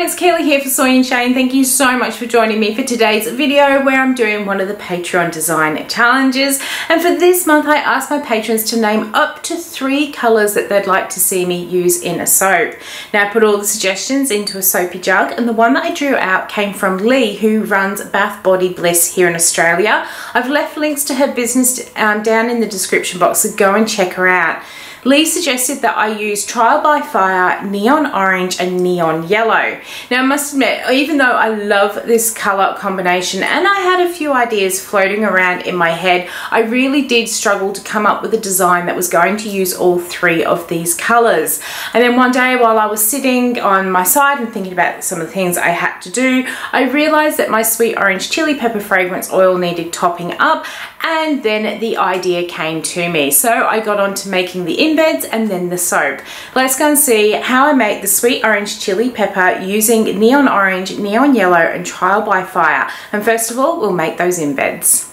it's Keely here for Soy and Shane. Thank you so much for joining me for today's video where I'm doing one of the Patreon design challenges. And for this month, I asked my patrons to name up to 3 colours that they'd like to see me use in a soap. Now I put all the suggestions into a soapy jug, and the one that I drew out came from Lee, who runs Bath Body Bliss here in Australia. I've left links to her business down in the description box, so go and check her out. Lee suggested that I use Trial by Fire, Neon Orange and Neon Yellow. Now I must admit, even though I love this colour combination and I had a few ideas floating around in my head, I really did struggle to come up with a design that was going to use all 3 of these colours. And then one day while I was sitting on my side and thinking about some of the things I had to do, I realised that my sweet orange chili pepper fragrance oil needed topping up, and then the idea came to me. So I got on to making the embeds and then the soap. Let's go and see how I make the sweet orange chili pepper using neon orange, neon yellow and Trial by Fire. And first of all, we'll make those embeds.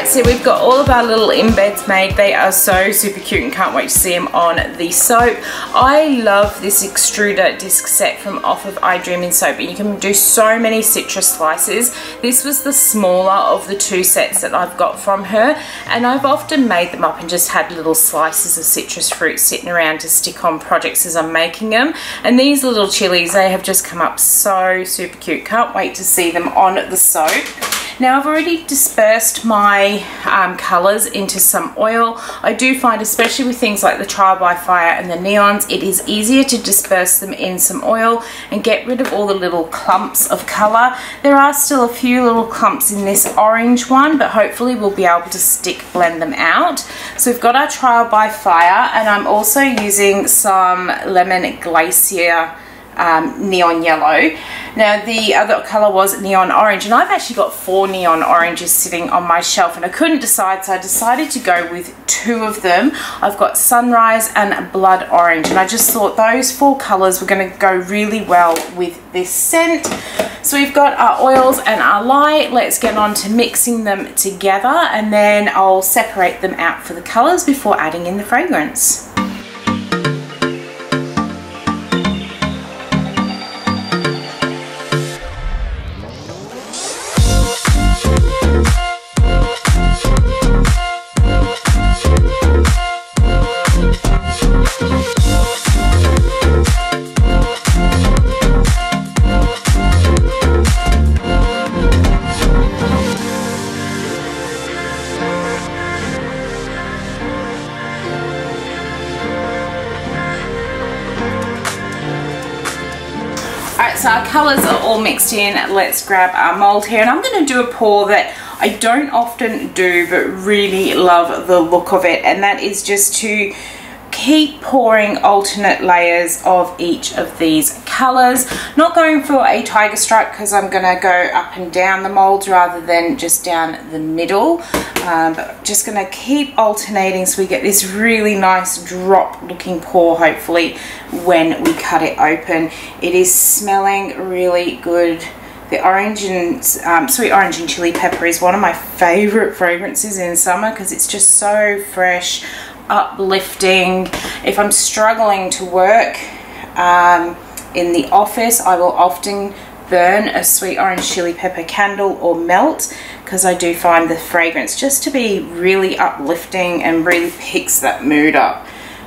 Alright, so we've got all of our little embeds made. They are so super cute and can't wait to see them on the soap. I love this extruder disc set from off of I Dream in Soap, and you can do so many citrus slices. This was the smaller of the two sets that I've got from her, and I've often made them up and just had little slices of citrus fruit sitting around to stick on projects as I'm making them. And these little chilies, they have just come up so super cute. Can't wait to see them on the soap. Now I've already dispersed my colours into some oil. I do find, especially with things like the Trial by Fire and the neons, it is easier to disperse them in some oil and get rid of all the little clumps of colour. There are still a few little clumps in this orange one, but hopefully we'll be able to blend them out. So we've got our Trial by Fire, and I'm also using some Lemon Glacier neon yellow. Now the other colour was neon orange, and I've actually got 4 neon oranges sitting on my shelf, and I couldn't decide, so I decided to go with 2 of them. I've got Sunrise and Blood Orange, and I just thought those 4 colours were going to go really well with this scent. So we've got our oils and our light. Let's get on to mixing them together, and then I'll separate them out for the colours before adding in the fragrance. So our colours are all mixed in. Let's grab our mould here, and I'm going to do a pour that I don't often do but really love the look of it, and that is just to keep pouring alternate layers of each of these colours. Not going for a tiger stripe because I'm going to go up and down the mould rather than just down the middle, but just going to keep alternating so we get this really nice drop looking pour hopefully when we cut it open. It is smelling really good. The orange and sweet orange and chili pepper is one of my favourite fragrances in summer because it's just so fresh, uplifting. If I'm struggling to work in the office, I will often burn a sweet orange chili pepper candle or melt, because I do find the fragrance just to be really uplifting and really picks that mood up.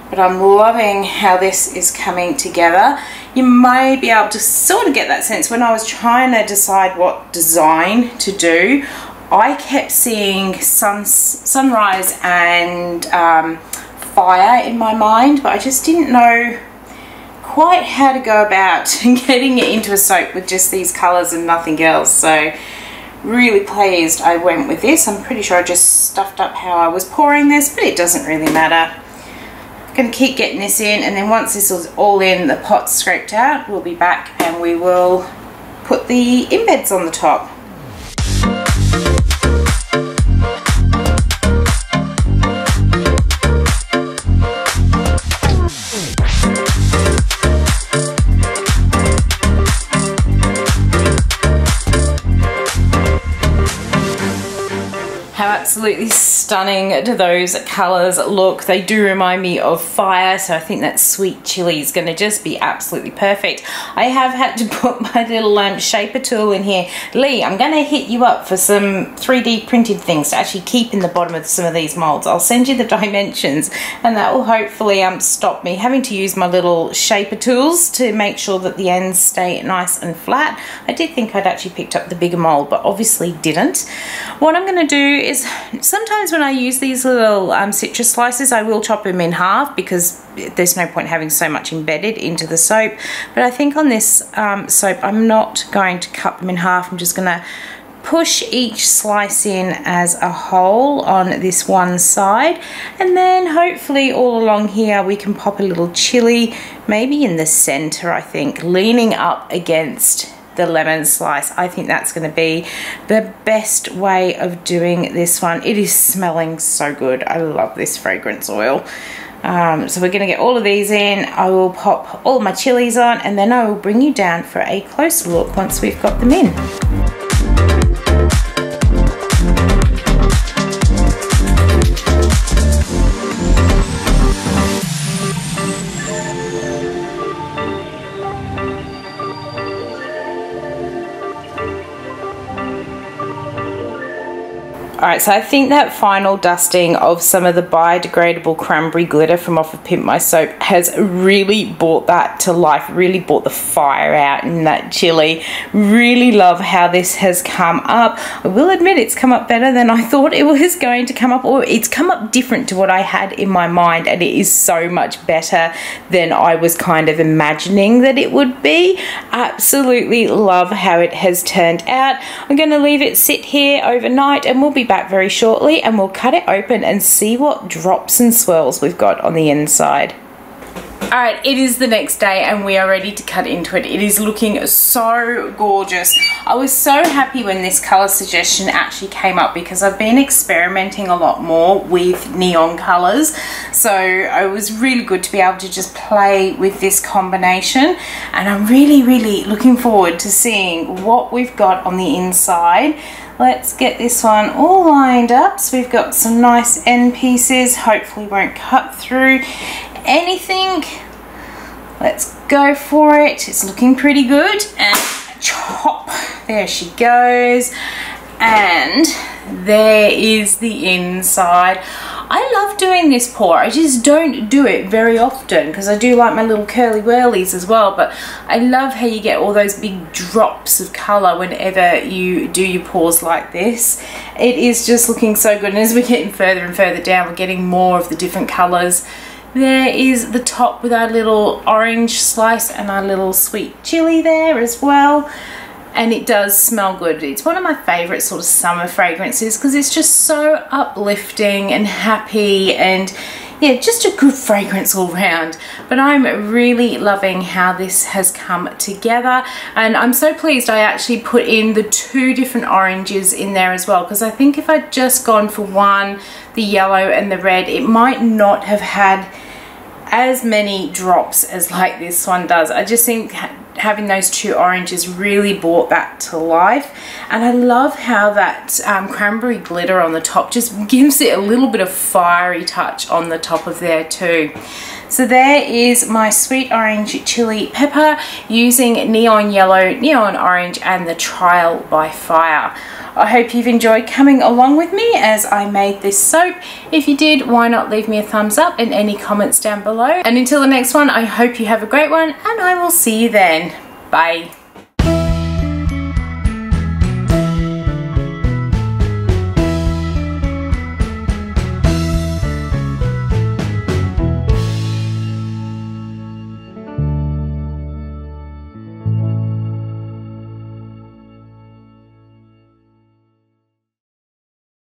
But I'm loving how this is coming together. You may be able to sort of get that sense when I was trying to decide what design to do. I kept seeing sunrise and fire in my mind, but I just didn't know quite how to go about getting it into a soap with just these colours and nothing else. So really pleased I went with this. I'm pretty sure I just stuffed up how I was pouring this, but it doesn't really matter. I'm going to keep getting this in, and then once this is all in, the pot's scraped out, we'll be back and we will put the embeds on the top. How absolutely stunning do those colours look. They do remind me of fire, so I think that sweet chili is going to just be absolutely perfect. I have had to put my little shaper tool in here. Lee, I'm going to hit you up for some 3D printed things to actually keep in the bottom of some of these moulds. I'll send you the dimensions, and that will hopefully stop me having to use my little shaper tools to make sure that the ends stay nice and flat. I did think I'd actually picked up the bigger mould, but obviously didn't. What I'm going to do is, sometimes when I use these little citrus slices, I will chop them in half because there's no point having so much embedded into the soap. But I think on this soap, I'm not going to cut them in half. I'm just going to push each slice in as a whole on this one side, and then hopefully all along here we can pop a little chili, maybe in the center, I think, leaning up against the lemon slice. I think that's going to be the best way of doing this one. It is smelling so good. I love this fragrance oil. So we're going to get all of these in. I will pop all my chilies on, and then I will bring you down for a closer look once we've got them in. Alright, so I think that final dusting of some of the biodegradable cranberry glitter from off of Pimp My Soap has really brought that to life, really brought the fire out in that chili. Really love how this has come up. I will admit it's come up better than I thought it was going to come up, or it's come up different to what I had in my mind, and it is so much better than I was kind of imagining that it would be. Absolutely love how it has turned out. I'm going to leave it sit here overnight, and we'll be back very shortly and we'll cut it open and see what drops and swirls we've got on the inside. Alright, it is the next day and we are ready to cut into it. It is looking so gorgeous. I was so happy when this colour suggestion actually came up because I've been experimenting a lot more with neon colours. So it was really good to be able to just play with this combination, and I'm really looking forward to seeing what we've got on the inside. Let's get this one all lined up so we've got some nice end pieces, hopefully won't cut through anything. Let's go for it. It's looking pretty good, and chop, there she goes, and there is the inside. I love doing this pour. I just don't do it very often because I do like my little curly whirlies as well, but I love how you get all those big drops of colour whenever you do your pours like this. It is just looking so good, and as we're getting further and further down, we're getting more of the different colours. There is the top with our little orange slice and our little sweet chili there as well. And it does smell good. It's one of my favourite sort of summer fragrances because it's just so uplifting and happy, and yeah, just a good fragrance all round. But I'm really loving how this has come together, and I'm so pleased I actually put in the 2 different oranges in there as well, because I think if I'd just gone for one, the yellow and the red, it might not have had as many drops as like this one does. I just think having those 2 oranges really brought that to life, and I love how that cranberry glitter on the top just gives it a little bit of fiery touch on the top of there too. So there is my sweet orange chili pepper using neon yellow, neon orange and the Trial by Fire. I hope you've enjoyed coming along with me as I made this soap. If you did, why not leave me a thumbs up and any comments down below. And until the next one, I hope you have a great one, and I will see you then. Bye.